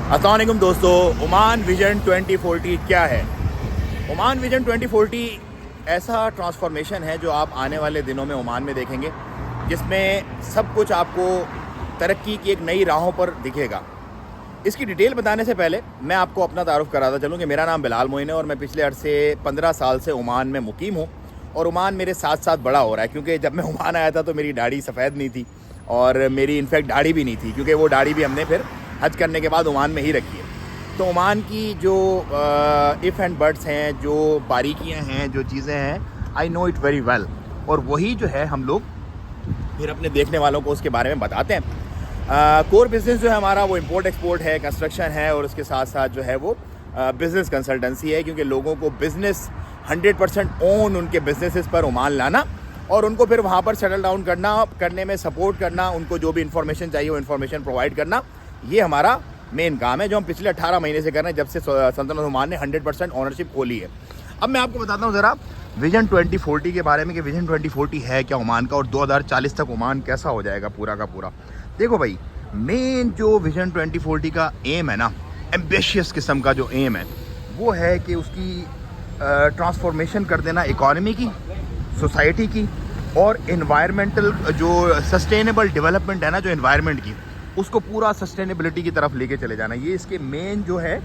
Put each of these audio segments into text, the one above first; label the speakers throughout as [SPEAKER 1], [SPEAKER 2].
[SPEAKER 1] अस्सलाम वालेकुम दोस्तों। ओमान विजन 2040 क्या है? ओमान विजन 2040 ऐसा ट्रांसफॉर्मेशन है जो आप आने वाले दिनों में ओमान में देखेंगे, जिसमें सब कुछ आपको तरक्की की एक नई राहों पर दिखेगा। इसकी डिटेल बताने से पहले मैं आपको अपना तारुफ कराता चलूँ कि मेरा नाम बिलाल मोइन है और मैं पिछले अरसे 15 साल से ओमान में मुकीम हूँ और ओमान मेरे साथ साथ बड़ा हो रहा है। क्योंकि जब मैं ओमान आया था तो मेरी दाढ़ी सफ़ेद नहीं थी और मेरी इनफैक्ट दाढ़ी भी नहीं थी, क्योंकि वो दाढ़ी भी हमने फिर हज करने के बाद ओमान में ही रखी है। तो ओमान की जो इफ़ एंड बट्स हैं, जो बारीकियां हैं, जो चीज़ें हैं, I know it very well. और वही जो है हम लोग फिर अपने देखने वालों को उसके बारे में बताते हैं। कोर बिज़नेस जो है हमारा वो इंपोर्ट एक्सपोर्ट है, कंस्ट्रक्शन है और उसके साथ साथ जो है वो बिज़नेस कंसल्टेंसी है। क्योंकि लोगों को बिज़नेस 100% ओन उनके बिजनेसेस पर ओमान लाना और उनको फिर वहाँ पर सेटल डाउन करने में सपोर्ट करना, उनको जो भी इन्फॉर्मेशन चाहिए वो इन्फॉर्मेशन प्रोवाइड करना, ये हमारा मेन काम है जो हम पिछले 18 महीने से कर रहे हैं, जब से सल्तनत ओमान ने 100% ओनरशिप खोली है। अब मैं आपको बताता हूँ ज़रा विजन 2040 के बारे में कि विजन 2040 है क्या ओमान का और 2040 तक ओमान कैसा हो जाएगा पूरा का पूरा। देखो भाई, मेन जो विजन 2040 का एम है ना, एम्बिशियस किस्म का जो एम है, वो है कि उसकी ट्रांसफॉर्मेशन कर देना इकॉनमी की, सोसाइटी की और इन्वायरमेंटल जो सस्टेनेबल डेवलपमेंट है ना, जो इन्वायरमेंट की, उसको पूरा सस्टेनेबिलिटी की तरफ लेके चले जाना। ये इसके मेन जो है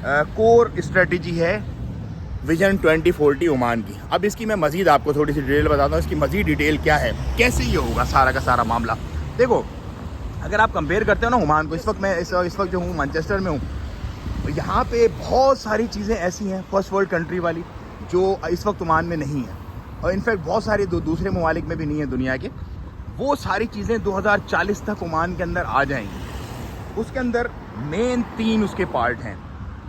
[SPEAKER 1] कोर स्ट्रेटजी है विजन 2040 ओमान की। अब इसकी मैं मज़ीद आपको थोड़ी सी डिटेल बताता हूँ, इसकी मज़ीद डिटेल क्या है, कैसे ये होगा सारा का सारा मामला। देखो, अगर आप कंपेयर करते हो ना ओमान को, इस वक्त जो हूँ मैनचेस्टर में हूँ, तो यहाँ पे बहुत सारी चीज़ें ऐसी हैं फर्स्ट वर्ल्ड कंट्री वाली जो इस वक्त ओमान में नहीं है और इनफैक्ट बहुत सारी दूसरे ममालिक में भी नहीं है दुनिया के। वो सारी चीज़ें 2040 तक ओमान के अंदर आ जाएंगी। उसके अंदर मेन 3 उसके पार्ट हैं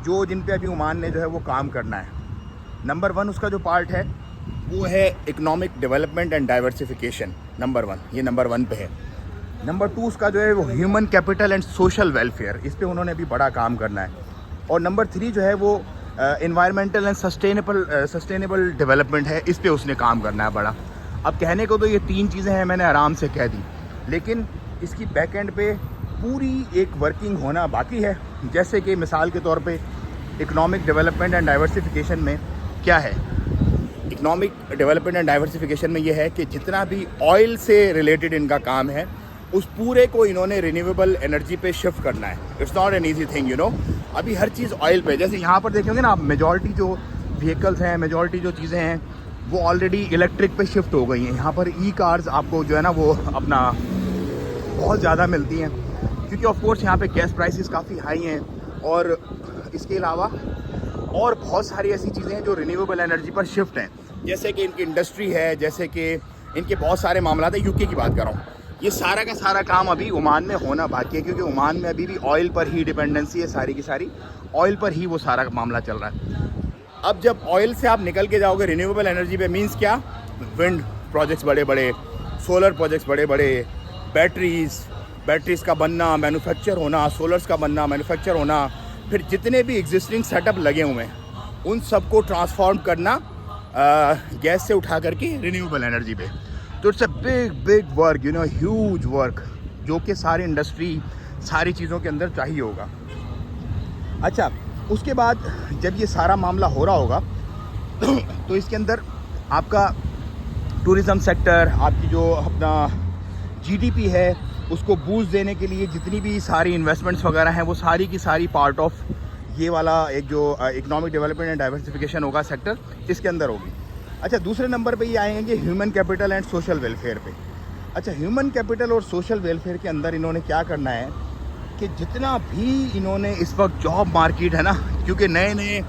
[SPEAKER 1] जो जिन पे अभी ओमान ने जो है वो काम करना है। नंबर 1 उसका जो पार्ट है वो है economic development and diversification. Number 1 ये नंबर 1 पे है। नंबर 2 उसका जो है वो human capital and social welfare, इस पर उन्होंने अभी बड़ा काम करना है। और नंबर 3 जो है वो इन्वायरमेंटल एंड सस्टेनेबल डेवलपमेंट है, इस पे उसने काम करना है बड़ा। अब कहने को तो ये 3 चीज़ें हैं, मैंने आराम से कह दी, लेकिन इसकी बैक एंड पे पूरी एक वर्किंग होना बाकी है। जैसे कि मिसाल के तौर पे इकोनॉमिक डेवलपमेंट एंड डाइवर्सिफिकेशन में क्या है, इकोनॉमिक डेवलपमेंट एंड डाइवर्सिफिकेशन में ये है कि जितना भी ऑयल से रिलेटेड इनका काम है उस पूरे को इन्होंने रिन्यूएबल एनर्जी पे शिफ्ट करना है। It's not an easy thing, you know. अभी हर चीज़ ऑयल पे, जैसे यहाँ पर देखेंगे ना आप, मेजॉरिटी जो व्हीकल्स हैं, मेजॉरिटी जो चीज़ें हैं वो ऑलरेडी इलेक्ट्रिक पे शिफ्ट हो गई हैं। यहाँ पर ई कार्स आपको जो है ना वो अपना बहुत ज़्यादा मिलती हैं, क्योंकि ऑफ कोर्स यहाँ पे गैस प्राइसेस काफ़ी हाई हैं और इसके अलावा और बहुत सारी ऐसी चीज़ें हैं जो रिन्यूएबल एनर्जी पर शिफ्ट हैं। जैसे कि इनकी इंडस्ट्री है, जैसे कि इनके बहुत सारे मामला है। यूके की बात कर रहा हूँ, ये सारा का सारा काम अभी ओमान में होना बाकी है, क्योंकि ओमान में अभी भी ऑयल पर ही डिपेंडेंसी है, सारी की सारी ऑयल पर ही वो सारा मामला चल रहा है। अब जब ऑयल से आप निकल के जाओगे रिन्यूएबल एनर्जी पे, मींस क्या, विंड प्रोजेक्ट्स बड़े बड़े, सोलर प्रोजेक्ट्स बड़े बड़े, बैटरीज का बनना, मैन्युफैक्चर होना, सोलर्स का बनना, मैन्युफैक्चर होना, फिर जितने भी एग्जिस्टिंग सेटअप लगे हुए हैं उन सबको ट्रांसफॉर्म करना गैस से उठा करके रिन्यूएबल एनर्जी पे। तो it's a big work, you know, huge work, जो कि सारी इंडस्ट्री, सारी चीज़ों के अंदर चाहिए होगा। अच्छा, उसके बाद जब ये सारा मामला हो रहा होगा तो इसके अंदर आपका टूरिज़म सेक्टर, आपकी जो अपना जीडीपी है उसको बूस्ट देने के लिए जितनी भी सारी इन्वेस्टमेंट्स वगैरह हैं वो सारी की सारी पार्ट ऑफ ये वाला एक जो इकोनॉमिक डेवलपमेंट एंड डाइवर्सिफिकेशन होगा सेक्टर, इसके अंदर होगी। अच्छा, दूसरे नंबर पे ये आएंगे human capital and social welfare पे। अच्छा, ह्यूमन कैपिटल और सोशल वेलफेयर के अंदर इन्होंने क्या करना है कि जितना भी इन्होंने इस वक्त जॉब मार्केट है ना, क्योंकि नए नए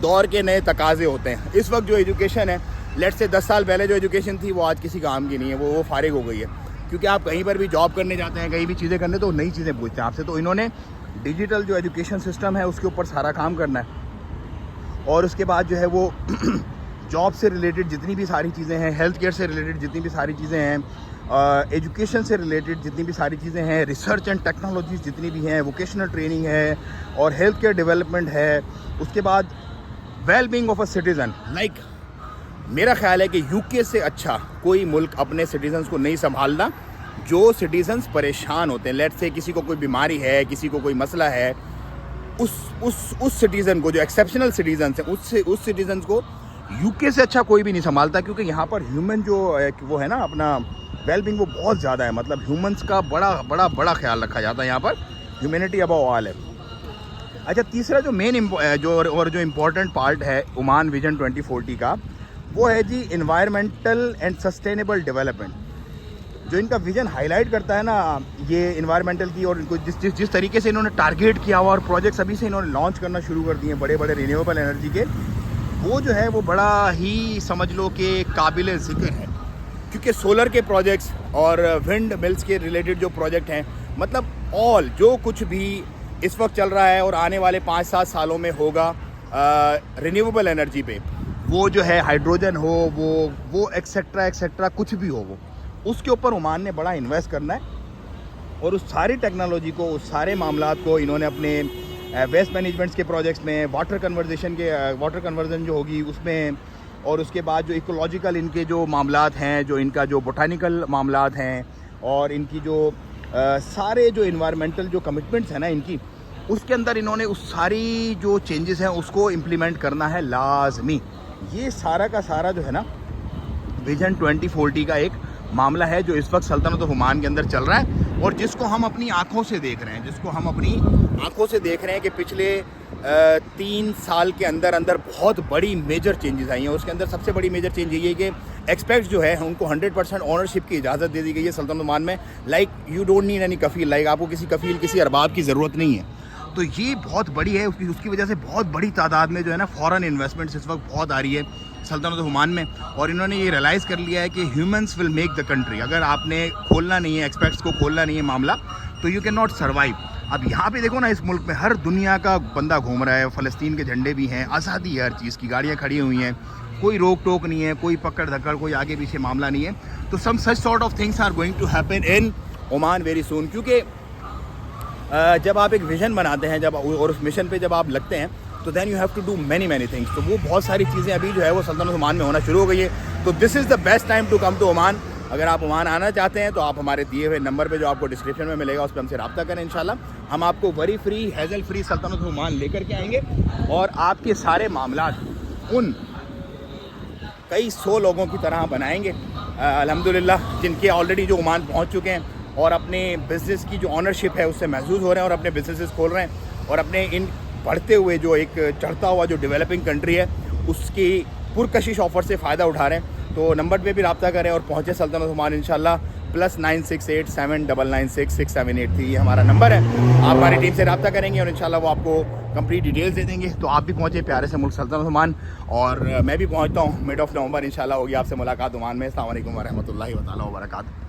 [SPEAKER 1] दौर के नए तकाजे होते हैं। इस वक्त जो एजुकेशन है, लेट से 10 साल पहले जो एजुकेशन थी वो आज किसी काम की नहीं है, वो फारिग हो गई है। क्योंकि आप कहीं पर भी जॉब करने जाते हैं, कहीं भी चीज़ें करने, तो नई चीज़ें पूछते हैं आपसे। तो इन्होंने डिजिटल जो एजुकेशन सिस्टम है उसके ऊपर सारा काम करना है। और उसके बाद जो है वो जॉब से रिलेटेड जितनी भी सारी चीज़ें हैं, हेल्थ केयर से रिलेटेड जितनी भी सारी चीज़ें हैं, एजुकेशन से रिलेटेड जितनी भी सारी चीज़ें हैं, रिसर्च एंड टेक्नोलॉजीज जितनी भी हैं, वोकेशनल ट्रेनिंग है और हेल्थ केयर डेवलपमेंट है। उसके बाद well being of a citizen, like मेरा ख्याल है कि यूके से अच्छा कोई मुल्क अपने सिटीजन्स को नहीं संभालना जो सिटीजन्स परेशान होते हैं। लेट्स से किसी को कोई बीमारी है, किसी को कोई मसला है, उस सिटीज़न को, जो एक्सेप्शनल सिटीजन हैं, उस सिटीजन को यूके से अच्छा कोई भी नहीं संभालता, क्योंकि यहाँ पर ह्यूमन जो वो है ना अपना वेलबींग, वो बहुत ज़्यादा है। मतलब ह्यूमंस का बड़ा ख्याल रखा जाता है यहाँ पर। ह्यूमैनिटी अबव ऑल है। अच्छा, तीसरा जो मेन जो इम्पोर्टेंट पार्ट है ओमान विजन 2040 का, वो है जी इन्वायरमेंटल एंड सस्टेनेबल डेवलपमेंट। जो इनका विजन हाईलाइट करता है ना ये इन्वायरमेंटल की, और इनको जिस तरीके से इन्होंने टारगेट किया हुआ और प्रोजेक्ट्स अभी से इन्होंने लॉन्च करना शुरू कर दिए बड़े बड़े रिन्यूएबल एनर्जी के, वो जो है वो बड़ा ही समझ लो कि काबिल ज़िक्र है। क्योंकि सोलर के प्रोजेक्ट्स और विंड मिल्स के रिलेटेड जो प्रोजेक्ट हैं, मतलब ऑल जो कुछ भी इस वक्त चल रहा है और आने वाले 5-7 सालों में होगा रिन्यूएबल एनर्जी पे, वो जो है हाइड्रोजन हो, वो एक्सेट्रा कुछ भी हो, वो उसके ऊपर ओमान ने बड़ा इन्वेस्ट करना है। और उस सारी टेक्नोलॉजी को, उस सारे मामलात को इन्होंने अपने वेस्ट मैनेजमेंट्स के प्रोजेक्ट्स में, वाटर कन्वर्जन जो होगी उसमें, और उसके बाद जो इकोलॉजिकल इनके जो मामलात हैं, जो इनका जो बोटानिकल मामलात हैं, और इनकी जो सारे जो इन्वायरमेंटल जो कमिटमेंट्स हैं ना इनकी, उसके अंदर इन्होंने उस सारी जो चेंजेस हैं उसको इम्प्लीमेंट करना है लाजमी। ये सारा का सारा जो है ना विजन 2040 का एक मामला है जो इस वक्त सल्तनत ओमान के अंदर चल रहा है, और जिसको हम अपनी आंखों से देख रहे हैं, कि पिछले 3 साल के अंदर बहुत बड़ी मेजर चेंजेस आई हैं। उसके अंदर सबसे बड़ी मेजर चेंज ये है कि एक्सपर्ट्स जो है उनको 100% ऑनरशिप की इजाज़त दे दी गई है सल्तनत ओमान में। Like you don't need any कफ़ील, लाइक आपको किसी कफ़ील, किसी अरबाब की ज़रूरत नहीं है। तो ये बहुत बड़ी है। उसकी वजह से बहुत बड़ी तादाद में जो है ना फॉरेन इन्वेस्टमेंट्स इस वक्त बहुत आ रही है सल्तनत ओमान में, और इन्होंने ये रियलाइज़ कर लिया है कि humans will make the country. अगर आपने खोलना नहीं है, एक्सपर्ट्स को खोलना नहीं है मामला, तो यू कैन नॉट सर्वाइव। अब यहाँ पे देखो ना, इस मुल्क में हर दुनिया का बंदा घूम रहा है, फ़लस्तीन के झंडे भी हैं, आज़ादी है, हर चीज़ की गाड़ियाँ खड़ी हुई हैं, कोई रोक टोक नहीं है, कोई पकड़ धक्कड़, कोई आगे पीछे मामला नहीं है। तो some such sort of things are going to happen in Oman very soon. क्योंकि जब आप एक विज़न बनाते हैं, और उस मिशन पे जब आप लगते हैं, तो then you have to do many things. तो वो बहुत सारी चीज़ें अभी जो है वो सल्तनत ओमान में होना शुरू हो गई है। तो this is the best time to come to Oman. अगर आप ओमान आना चाहते हैं तो आप हमारे दिए हुए नंबर पे जो आपको डिस्क्रिप्शन में मिलेगा उस पर हमसे रब्ता करें। इंशाल्लाह हम आपको वरी फ्री, हैज़ल फ्री सल्तनत ओमान लेकर के आएंगे, और आपके सारे मामलात उन कई 100 लोगों की तरह बनाएंगे अल्हम्दुलिल्लाह, जिनके ऑलरेडी जो ओमान पहुँच चुके हैं और अपने बिज़नेस की जो ऑनरशिप है उससे महसूस हो रहे हैं, और अपने बिजनेसेस खोल रहे हैं, और अपने इन बढ़ते हुए जो एक चढ़ता हुआ जो डेवलपिंग कंट्री है उसकी पुरकशिश ऑफ़र से फ़ायदा उठा रहे हैं। तो नंबर पे भी रब्ता करें और पहुँचे सल्तनत ओमान इंशाल्लाह। +968 799 67883 ये हमारा नंबर है। आप हमारी टीम से रब्ता करेंगे और इंशाल्लाह वो आपको कंप्लीट डिटेल्स दे देंगे। तो आप भी पहुँचे प्यारे से मुल्क सल्तनत ओमान, और मैं भी पहुँचता हूँ मिड ऑफ नवंबर इंशाल्लाह होगी आपसे मुलाकात ओमान में। अस्सलाम वालेकुम व रहमतुल्लाहि व तआला व बरकातहू।